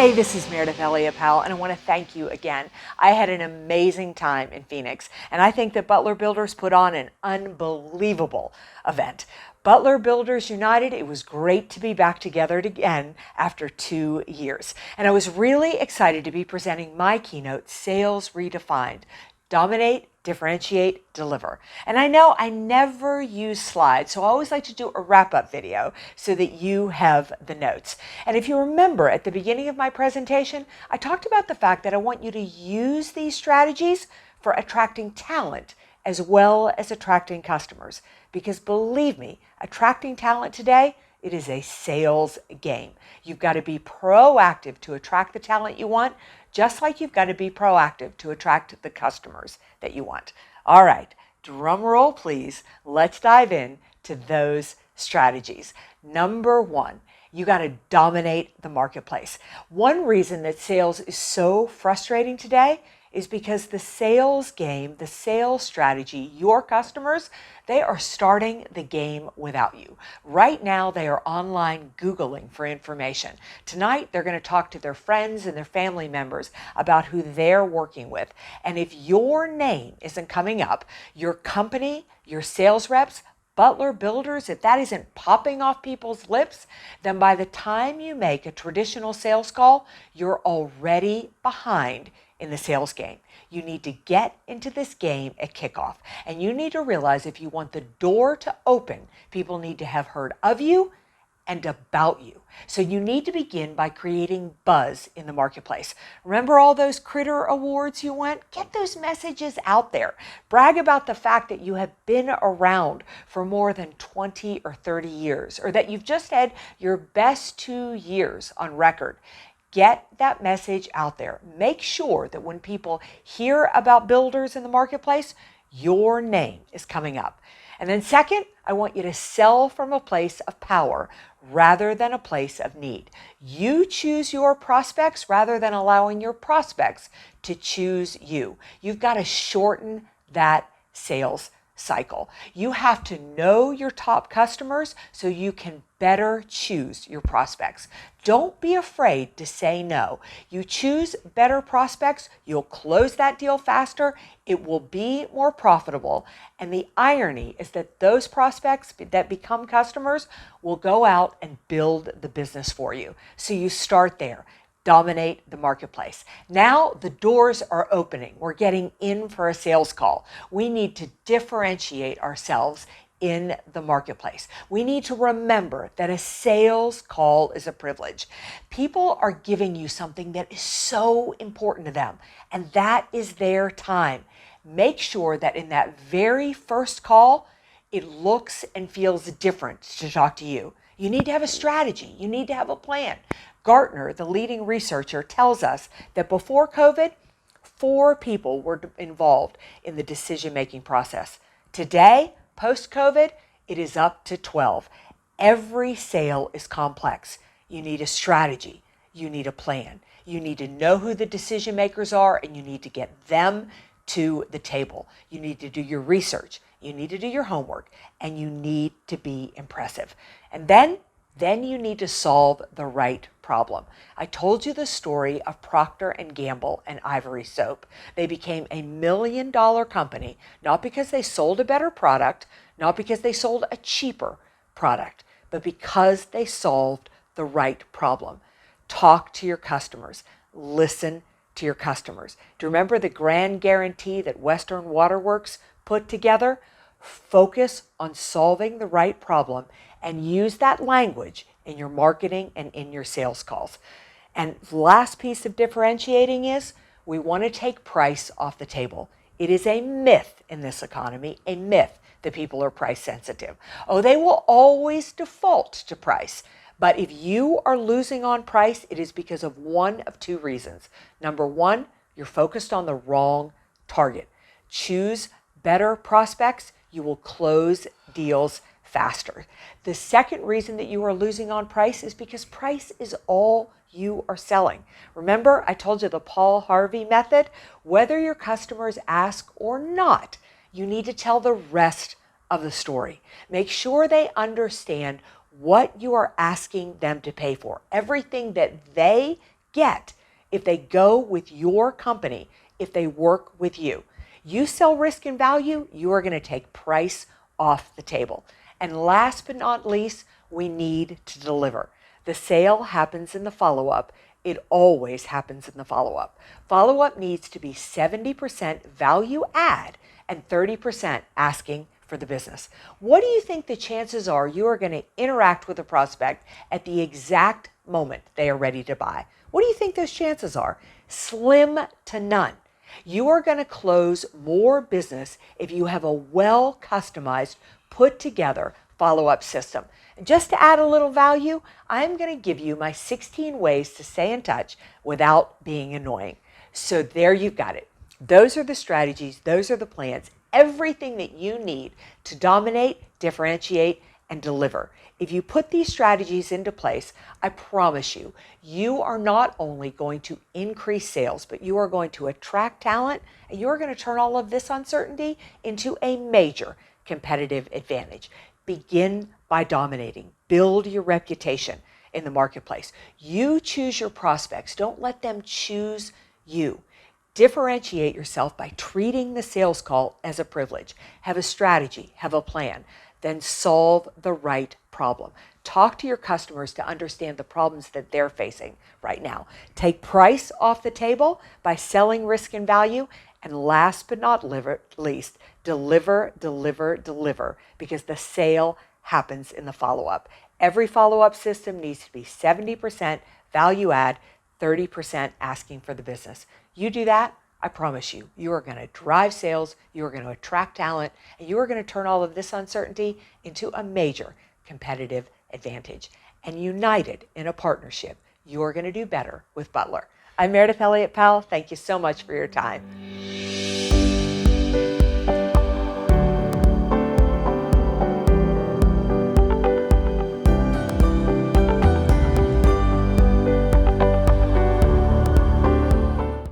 Hey, this is Meridith Powell, and I want to thank you again. I had an amazing time in Phoenix, and I think that Butler Builders put on an unbelievable event. Butler Builders United, it was great to be back together again after 2 years. And I was really excited to be presenting my keynote, Sales Redefined. Dominate, differentiate, deliver. And I know I never use slides, so I always like to do a wrap-up video so that you have the notes. And if you remember at the beginning of my presentation, I talked about the fact that I want you to use these strategies for attracting talent as well as attracting customers. Because believe me, attracting talent today, it is a sales game. You've got to be proactive to attract the talent you want, just like you've got to be proactive to attract the customers that you want. All right, drum roll, please. Let's dive in to those strategies. Number one, you got to dominate the marketplace. One reason that sales is so frustrating today is because the sales game, the sales strategy, your customers, they are starting the game without you. Right now, they are online Googling for information. Tonight, they're going to talk to their friends and their family members about who they're working with. And if your name isn't coming up, your company, your sales reps, Butler Builders, if that isn't popping off people's lips, then by the time you make a traditional sales call, you're already behind in the sales game. You need to get into this game at kickoff. And you need to realize if you want the door to open, people need to have heard of you and about you. So you need to begin by creating buzz in the marketplace. Remember all those critter awards you won? Get those messages out there. Brag about the fact that you have been around for more than 20 or 30 years, or that you've just had your best 2 years on record. Get that message out there. Make sure that when people hear about builders in the marketplace, your name is coming up. And then second, I want you to sell from a place of power rather than a place of need. You choose your prospects rather than allowing your prospects to choose you. You've got to shorten that sales cycle. You have to know your top customers so you can better choose your prospects. Don't be afraid to say no. You choose better prospects, you'll close that deal faster, it will be more profitable. And the irony is that those prospects that become customers will go out and build the business for you. So you start there. Dominate the marketplace. Now the doors are opening. We're getting in for a sales call. We need to differentiate ourselves in the marketplace. We need to remember that a sales call is a privilege. People are giving you something that is so important to them, and that is their time. Make sure that in that very first call, it looks and feels different to talk to you. You need to have a strategy. You need to have a plan. Gartner, the leading researcher, tells us that before COVID, 4 people were involved in the decision-making process. Today, post-COVID, it is up to 12. Every sale is complex. You need a strategy. You need a plan. You need to know who the decision makers are, and you need to get them to the table. You need to do your research. You need to do your homework, and you need to be impressive. And then you need to solve the right problem. I told you the story of Procter & Gamble and Ivory Soap. They became a $1 million company, not because they sold a better product, not because they sold a cheaper product, but because they solved the right problem. Talk to your customers. Listen to your customers. Do you remember the grand guarantee that Western Waterworks put together? Focus on solving the right problem and use that language in your marketing and in your sales calls. And last piece of differentiating is we want to take price off the table. It is a myth in this economy, a myth that people are price sensitive. Oh, they will always default to price. But if you are losing on price, it is because of one of 2 reasons. Number one, you're focused on the wrong target. Choose better prospects. You will close deals faster. The second reason that you are losing on price is because price is all you are selling. Remember, I told you the Paul Harvey method? Whether your customers ask or not, you need to tell the rest of the story. Make sure they understand what you are asking them to pay for. Everything that they get if they go with your company, if they work with you. You sell risk and value, you are going to take price off the table. And last but not least, we need to deliver. The sale happens in the follow-up. It always happens in the follow-up. Follow-up needs to be 70% value add and 30% asking for the business. What do you think the chances are you are going to interact with a prospect at the exact moment they are ready to buy? What do you think those chances are? Slim to none. You are going to close more business if you have a well customized, put together follow-up system. And just to add a little value, I'm going to give you my 16 ways to stay in touch without being annoying. So there you've got it. Those are the strategies, those are the plans, everything that you need to dominate, differentiate, and deliver. If you put these strategies into place, I promise you, you are not only going to increase sales, but you are going to attract talent, and you are going to turn all of this uncertainty into a major competitive advantage. Begin by dominating. Build your reputation in the marketplace. You choose your prospects. Don't let them choose you. Differentiate yourself by treating the sales call as a privilege. Have a strategy, have a plan, then solve the right problem. Talk to your customers to understand the problems that they're facing right now. Take price off the table by selling risk and value. And last but not least, deliver, deliver, deliver, because the sale happens in the follow-up. Every follow-up system needs to be 70% value add, 30% asking for the business. You do that, I promise you, you are going to drive sales, you are going to attract talent, and you are going to turn all of this uncertainty into a major competitive advantage. And united in a partnership, you are going to do better with Butler. I'm Meridith Elliott Powell. Thank you so much for your time.